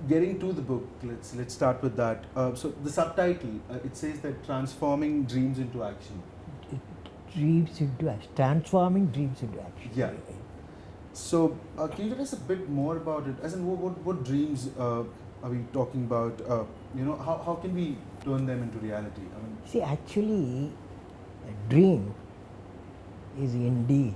getting to the book, let's start with that. So the subtitle, it says that transforming dreams into action. Dreams into action, transforming dreams into action. Yeah. So can you tell us a bit more about it? As in, what dreams are we talking about? How can we turn them into reality? I mean, See, actually, a dream is indeed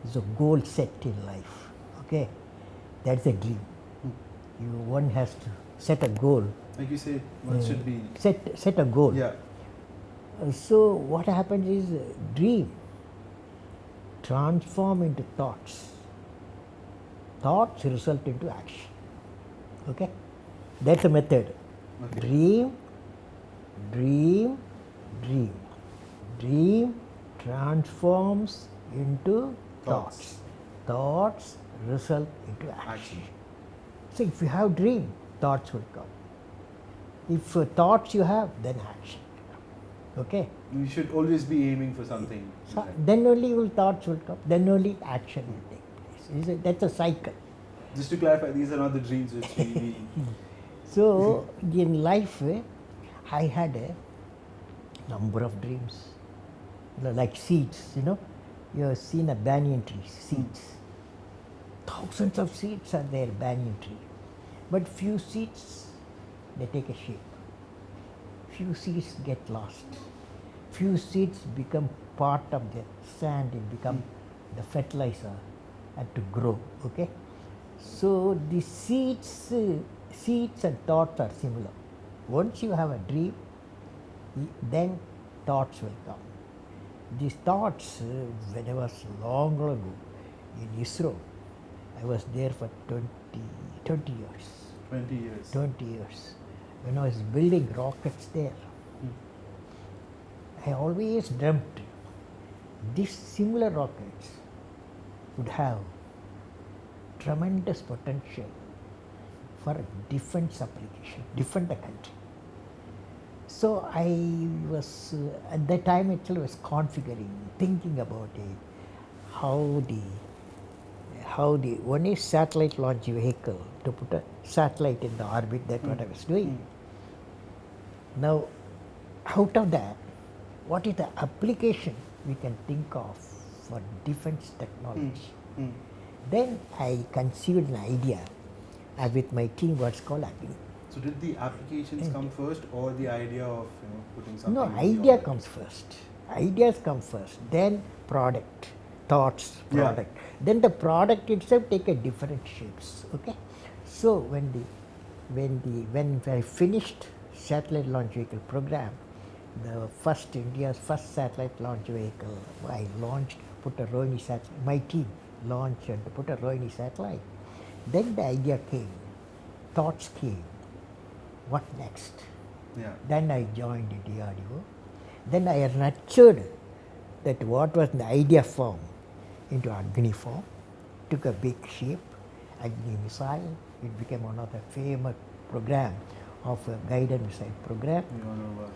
is a goal set in life. Okay, that's a dream. One has to set a goal. like you say, one should be. Set a goal. Yeah. So what happens is dream transform into thoughts. Thoughts result into action. Okay, that's a method. Okay. Dream, dream, dream. Dream transforms into Thoughts. Thoughts result into action. Action. So if you have dream, thoughts will come. If thoughts you have, then action will come. Okay. We should always be aiming for something. So then only your thoughts will come. Then only action will take place. That's a cycle. Just to clarify, these are not the dreams which we. So in life, I had a number of dreams. Like seeds, you have seen a banyan tree, seeds. Thousands of seeds are there, banyan tree. But few seeds, they take a shape. Few seeds get lost. Few seeds become part of the sand and become the fertilizer and to grow. Okay. So the seeds and thoughts are similar. Once you have a dream, then thoughts will come. These thoughts, when I was long ago in ISRO, I was there for 20 years. 20 years. 20 years. When I was building rockets there, I always dreamt these similar rockets would have tremendous potential for defense application, defend the country. So I was, at that time itself, was configuring, thinking about it, how the one is satellite launch vehicle, to put a satellite in the orbit, that's what I was doing. Now, out of that, what is the application we can think of for defense technology? Then I conceived an idea with my team, what's called Agni. So did the applications come first, or the idea of putting something? No, in the idea orbit? comes first. Ideas come first, then product, thoughts, product. Then the product itself take a different shapes. Okay, so when I finished satellite launch vehicle program, the first India's first satellite launch vehicle, I launched, put a Rohini satellite. My team launched and put a Rohini satellite. Then the idea came, thoughts came. What next? Yeah. Then I joined the DRDO. Then I nurtured that what was the idea form into Agni form, took a big shape, Agni missile. It became one of the famous program of a guided missile program,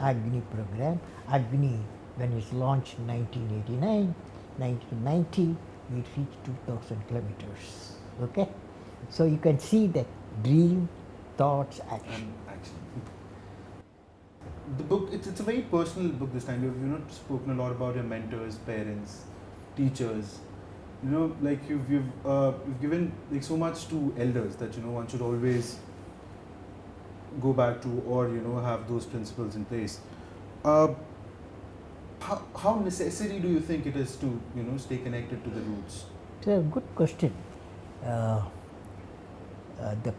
Agni program. Agni, when it launched in 1989, 1990, it reached 2,000 kilometers. Okay, so you can see that dream, thoughts, action. The book, it's a very personal book this time. You've not spoken a lot about your mentors, parents, teachers. Like you've given like so much to elders that one should always go back to, or have those principles in place. How necessary do you think it is to stay connected to the roots? It's a good question. The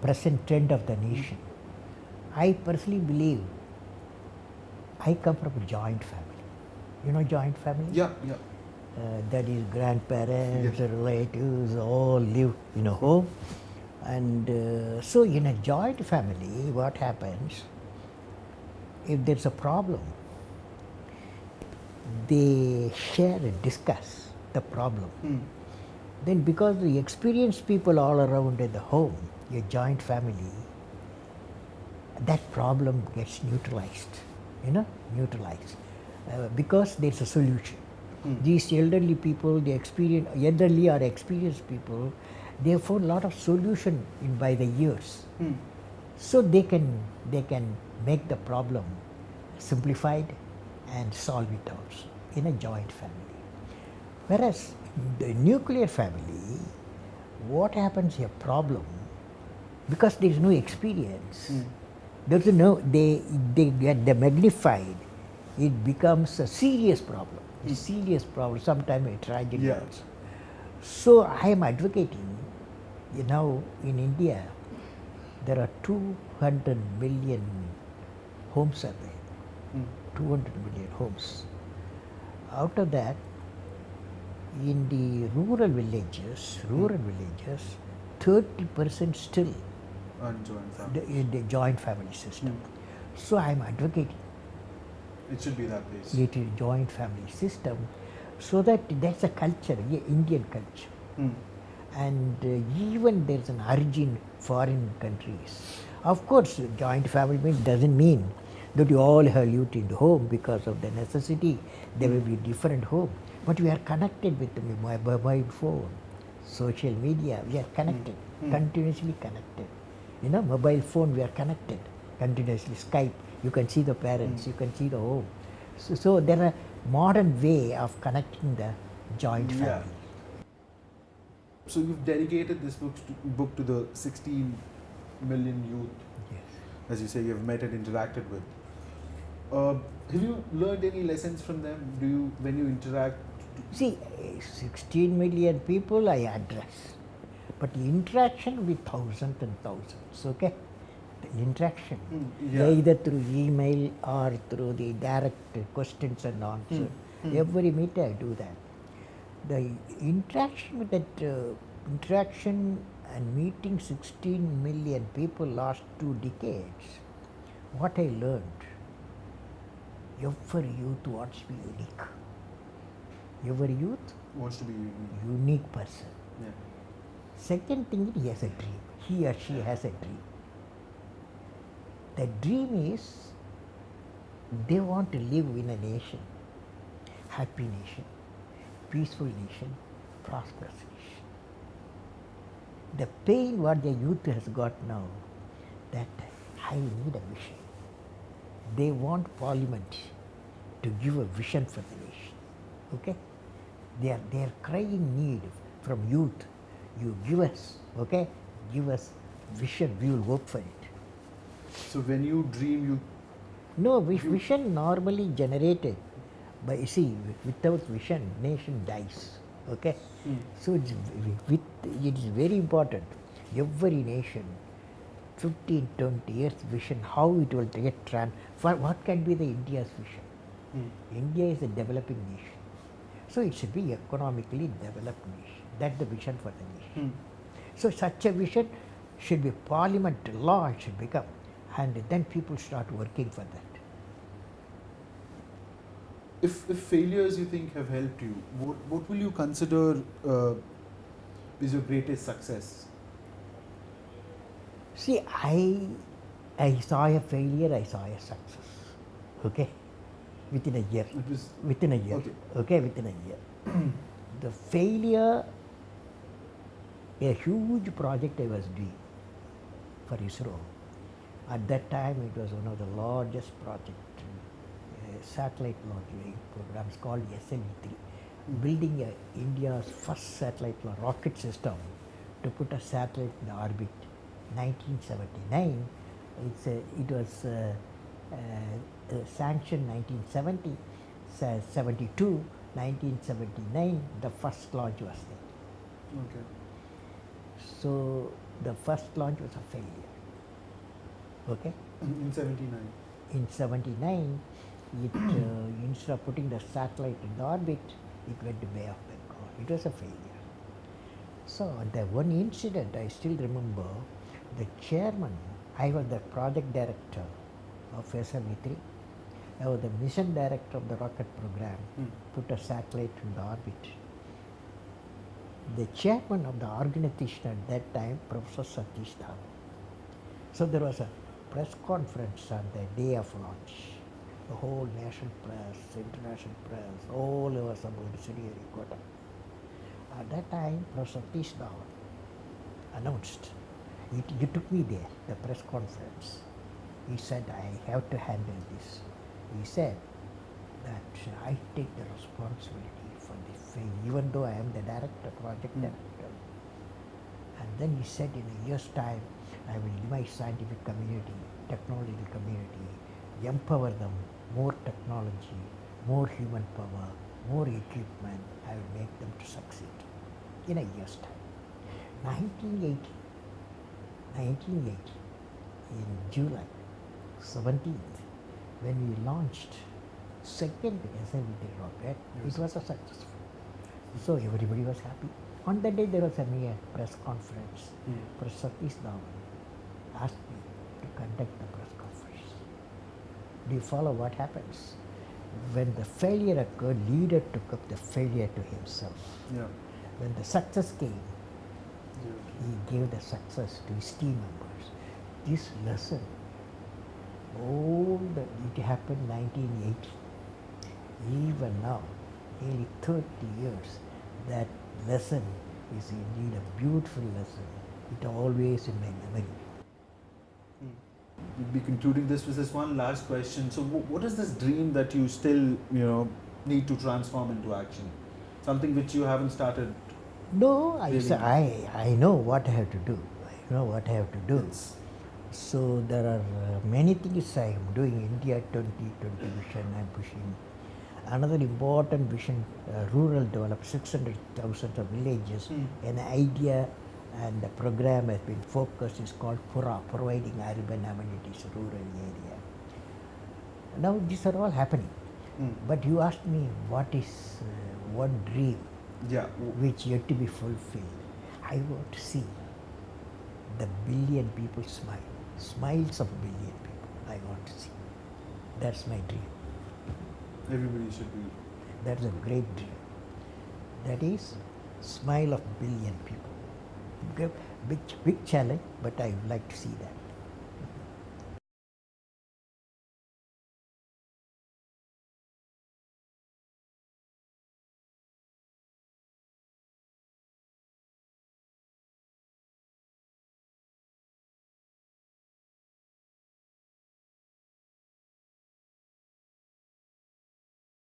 present trend of the nation. I personally believe I come from a joint family. Joint family? Yeah. That is grandparents, relatives, all live in a home. And so in a joint family, what happens, if there's a problem, they share and discuss the problem. Then because the experienced people all around in the home, your joint family, that problem gets neutralized, because there's a solution. These elderly people, elderly or experienced people, They have found a lot of solution by the years. Hmm. So they can make the problem simplified and solve it also in a joint family. Whereas the nuclear family, what happens a problem because there is no experience. There is no they get the magnified. It becomes a serious problem. A serious problem. Sometimes a tragedy Yeah. also. So I am advocating. In India, there are 200 million homes are there. 200 million homes. Out of that, in the rural villages, 30% still Unjoined family. the joint family system. So I am advocating It should be that place. it is joint family system, so that's a culture, Indian culture. And even there's an urge in foreign countries. Of course, joint family doesn't mean that you all have lived in the home because of the necessity. There will be different home, but we are connected with the mobile phone, social media. We are connected, continuously connected. Mobile phone, we are connected continuously. Skype, you can see the parents, you can see the home. So there are modern way of connecting the joint Yeah. family. So you've dedicated this book to the 16 million youth, Yes. as you say, you've met and interacted with. Have you learned any lessons from them? When you interact? See, 16 million people I address, but the interaction with thousands and thousands, okay? The interaction, Yeah. either through email or through the direct questions and answers. Every meet I do that. The interaction with that, interaction and meeting 16 million people last 2 decades, what I learned, every youth wants to be unique. Every youth, Wants to be unique. unique person. Yeah. Second thing, he has a dream. He or she has a dream. The dream is they want to live in a nation, happy nation, peaceful nation, prosperous nation. The pain what the youth has got now, that I need a vision. They want parliament to give a vision for the nation. Okay? They are crying need from youth. You give us, okay? Give us vision, we will work for it. So when you dream, No, vision normally generated by, without vision, nation dies. Okay? So it is very important. Every nation, 15, 20 years vision, how it will get what can be the India's vision? India is a developing nation. So it should be economically developed nation. That's the vision for the nation. So such a vision should be parliament law, it should become. And then people start working for that. if failures you think have helped you, what will you consider is your greatest success? See, I saw a failure, I saw a success. Okay? Within a year. It was Within a year. Okay. Within a year. The failure, a huge project I was doing for ISRO. At that time, it was one of the largest projects, satellite launching programs called SLV3, building India's first satellite rocket system to put a satellite in the orbit. 1979, it was sanctioned 1970, 72, 1979, the first launch was there. Okay. So the first launch was a failure. Okay? In 79. In 79, instead of putting the satellite in the orbit, it went to Bay of Bengal. It was a failure. So the one incident I still remember, the chairman, I was the project director of SLV3. I was the mission director of the rocket program, put a satellite in the orbit. The chairman of the organization at that time, Professor Satish Dhawan. So there was a press conference on the day of launch. The whole national press, international press, all over about Sri Harikota. At that time, Professor Satish Dhawan announced. He took me there, the press conference. He said, I have to handle this. He said that I take the responsibility for the failure, even though I am the director, project director. And then he said, in a year's time, I will give my scientific community, technological community, empower them, more technology, more human power, more equipment. I will make them to succeed in a year's time. 1980, in July 17th, when we launched second SLT rocket, it was a success. So everybody was happy. On that day there was a mere press conference. Professor Satish Dhawan asked me to conduct the press conference. Do you follow what happens? When the failure occurred, leader took up the failure to himself. Yeah. When the success came, he gave the success to his team members. This lesson, it happened 1980. Even now, nearly 30 years, that lesson is indeed a beautiful lesson. It always in my memory. We'll be concluding this with this one last question. So, what is this dream that you still, need to transform into action? Something which you haven't started. No, really? I know what I have to do. I know what I have to do. Yes. So there are many things I am doing. India 2020 vision I am pushing. Another important vision, rural develop 600,000 of villages. An idea and the program has been focused is called PURA, providing urban amenities rural area. Now these are all happening. But you asked me what is one dream which yet to be fulfilled. I want to see the billion people smile. Smiles of billion people I want to see. That's my dream. Everybody should be. That's a great dream. That is smile of billion people. Big challenge, but I would like to see that.